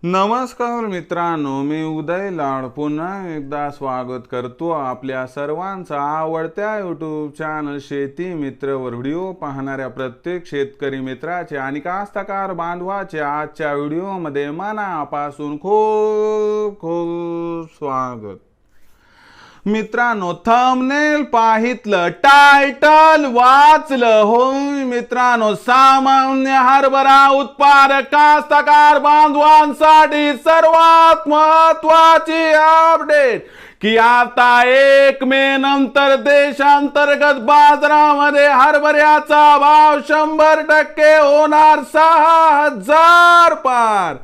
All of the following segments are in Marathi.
नमस्कार मित्रांनो, मी उदय लाड पुन्हा एकदा स्वागत करतो आपल्या सर्वांचा आवडत्या यूट्यूब चॅनल शेती मित्रवर व्हिडिओ पाहणाऱ्या प्रत्येक शेतकरी मित्राचे आणि कास्तकार बांधवाचे आजच्या व्हिडिओमध्ये मनापासून खूप खूप स्वागत। मित्रांनो, थंबनेल पाहितलं, टायटल वाचलं होय मित्रांनो, सामान्य हरभरा उत्पादक कास्तकार बांधवांसाठी सर्वात महत्त्वाची अपडेट की आता 1 मे नंतर देशांतर्गत बाजारामध्ये हरभऱ्याचा भाव 100% होणार 6000 पार।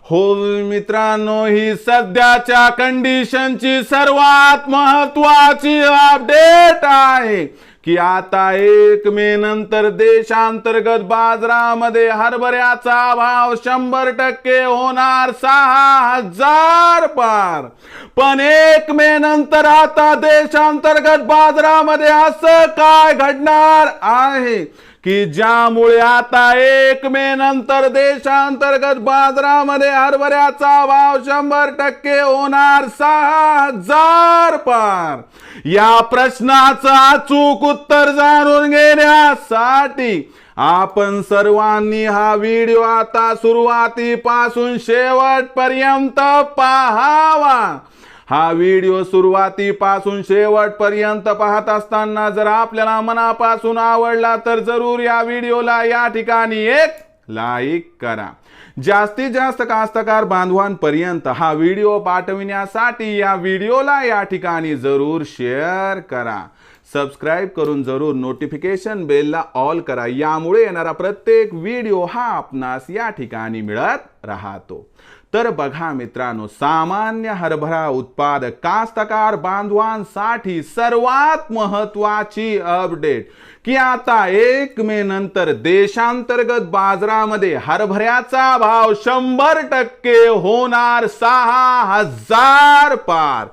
हो मित्रांनो, ही सध्याच्या कंडिशनची सर्वात महत्त्वाची अपडेट आहे की आता 1 मे नंतर देशांतर्गत बाजारामध्ये हरभऱ्याचा भाव 100% होणार 6000 पार। पण 1 मे नंतर आता देशांतर्गत बाजारामध्ये असं काय घडणार आहे की ज्यामुळे आता 1 मे नंतर देशांतर्गत बाजारामध्ये हरभऱ्याचा भाव 100% होणार 6000 पार। या प्रश्नाचं अचूक उत्तर जाणून घेण्यासाठी आपण सर्वांनी हा व्हिडिओ आता सुरुवातीपासून शेवटपर्यंत पाहावा। हा व्हिडिओ सुरुवातीपासून शेवटपर्यंत पाहत असताना जर आपल्याला मनापासून आवडला तर जरूर या व्हिडिओला या ठिकाणी एक लाईक करा। जास्तीत जास्त कास्तकार बांधवांपर्यंत हा व्हिडिओ पाठविण्यासाठी या व्हिडिओला या ठिकाणी जरूर शेअर करा। सबस्क्राइब करून जरूर नोटिफिकेशन बेलला ऑल करा, यामुळे येणारा प्रत्येक व्हिडिओ हा आपणास या ठिकाणी मिळत राहतो। तर बघा मित्रांनो, सामान्य हरभरा उत्पादक कास्तकार बांधवांसाठी सर्वात महत्त्वाची अपडेट की आता 1 मे नंतर देशांतर्गत बाजारामध्ये हरभऱ्याचा भाव 100% होणार 6000 पार।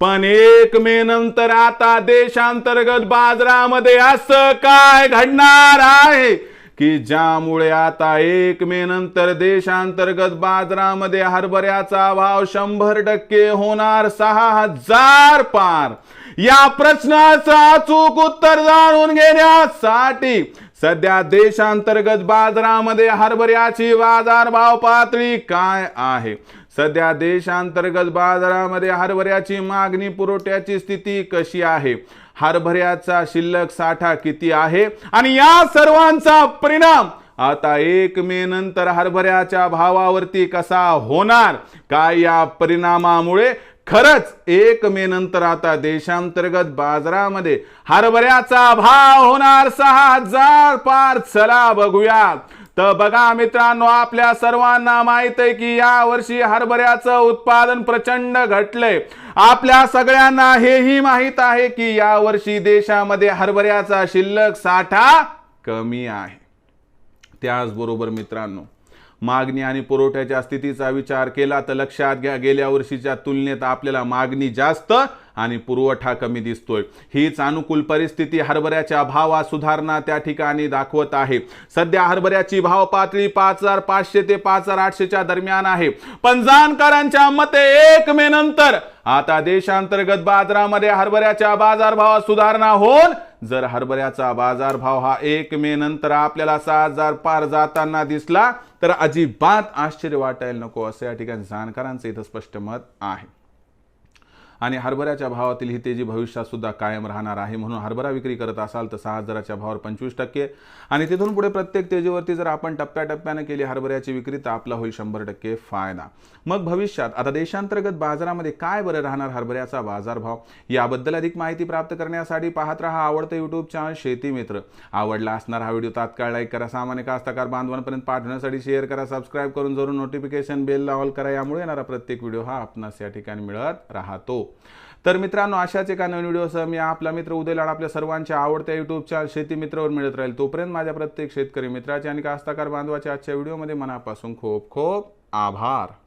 पण 1 मे नंतर आता देशांतर्गत बाजारामध्ये असं काय घडणार आहे की ज्यामुळे आता 1 मे नंतर देशांतर्गत बाजारामध्ये हरभऱ्याचा भाव 100% होणार 6000 पार। या प्रश्नाचं अचूक उत्तर जाणून घेण्यासाठी सध्या देशांतर्गत बाजारामध्ये हरभऱ्याची बाजारभाव पातळी काय आहे, सध्या देशांतर्गत बाजारामध्ये हरभऱ्याची मागणी पुरवठ्याची स्थिती कशी आहे, हरभऱ्याचा शिल्लक साठा किती आहे आणि या सर्वांचा परिणाम आता 1 मे नंतर हरभऱ्याच्या भावावरती कसा होणार, काय या परिणामामुळे खरंच 1 मे नंतर आता देशांतर्गत बाजारामध्ये हरभऱ्याचा भाव होणार 6000 पार। चला बघूया। तर बघा मित्रांनो, आपल्या सर्वांना माहित आहे की या वर्षी हरभऱ्याचं उत्पादन प्रचंड घटलंय। आपल्या सगळ्यांना हेही माहित आहे की या वर्षी देशामध्ये हरभऱ्याचा शिल्लक साठा कमी आहे। त्याचबरोबर मित्रांनो, मागणी आणि पुरवठ्याच्या स्थितीचा विचार केला तर लक्षात घ्या, गेल्या वर्षीच्या तुलनेत आपल्याला मागणी जास्त आणि पुरवठा कमी दिसतोय। हीच अनुकूल परिस्थिती हरभऱ्याच्या भावात सुधारणा त्या ठिकाणी दाखवत आहे। सध्या हरभऱ्याची भाव पातळी 5500 ते 5800 च्या दरम्यान आहे। पण जाणकारांच्या मते 1 मे नंतर आता देशांतर्गत बाजारामध्ये हरभऱ्याच्या बाजारभावात सुधारणा होऊन जर हरभऱ्याचा बाजारभाव हा 1 मे नंतर आपल्याला 6000 पार जाताना दिसला तर अजिबात आश्चर्य वाटायला नको, असं या ठिकाणी जाणकारांचं इथं स्पष्ट मत आहे। आणि हरभऱ्याच्या भावातील ही तेजी भविष्यात सुद्धा कायम राहणार आहे। म्हणून हरभरा विक्री करत असाल तर 6000च्या भावावर 25% आणि तिथून पुढे प्रत्येक तेजीवरती जर आपण टप्प्याटप्प्याने केली हरभऱ्याची विक्री तर आपला होईल 100% फायदा। मग भविष्यात आता देशांतर्गत बाजारामध्ये काय बरं राहणार हरभऱ्याचा बाजारभाव, याबद्दल अधिक माहिती प्राप्त करण्यासाठी पाहत रहा आवडतं यूट्यूब चॅनल शेती मित्र। आवडला असणार हा व्हिडिओ तात्काळ लाईक करा, सामान्य कास्तकार बांधवांपर्यंत पाठवण्यासाठी शेअर करा, सबस्क्राइब करून जरूर नोटिफिकेशन बेलला ऑल करा, यामुळे येणारा प्रत्येक व्हिडिओ हा आपणास या ठिकाणी मिळत राहतो। तर मित्रांनो, अशाच एका नवीन व्हिडिओसह मी आपला मित्र उदय लाड आपल्या सर्वांच्या आवडत्या यूट्यूब चॅनल शेती मित्रवर मिळत राहील। तोपर्यंत माझ्या प्रत्येक शेतकरी मित्राचे आणि कास्तकार बांधवाच्या आजच्या व्हिडिओमध्ये मनापासून खूप खूप आभार।